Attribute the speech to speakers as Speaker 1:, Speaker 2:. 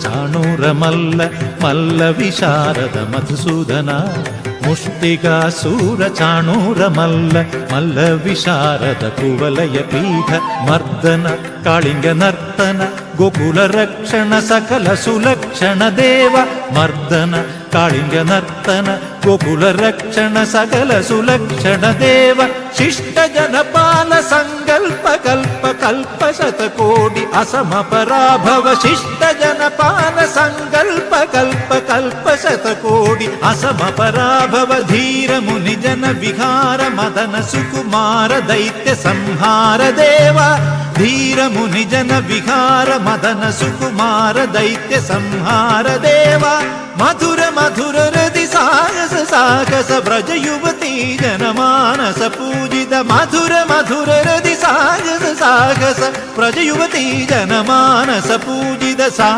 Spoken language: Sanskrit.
Speaker 1: चाणूरमल्ल मल्ल विशारद मधुसूदन मुष्टिकासूर चाणूरमल्ल मल्ल विशारद कुवलय पीठ मर्दन कालिंग नर्तन गोकुल रक्षण सकल सुलक्षण देव मर्दन कालिंग नर्तन गोकुल रक्षण सकल सुलक्षण देव शिष्ट जनपाल संकल्प कल्प कल्प शतकोटि असम पराभव शिष्ट जनपाल संकल्प कल्प कल्प शतकोटि असम पराभव धीर मुनि जन विहार मदन सुकुमार दैत्य संहार देव धीर मुनि जन विहार मदन सुकुमार दैत्य संहार देव मधुर मधुर हृदि साहस साहस व्रज युवती जनमानस पूजित मधुर मधुर हृदि साहस साहस व्रज युवती जनमानस पूजित सा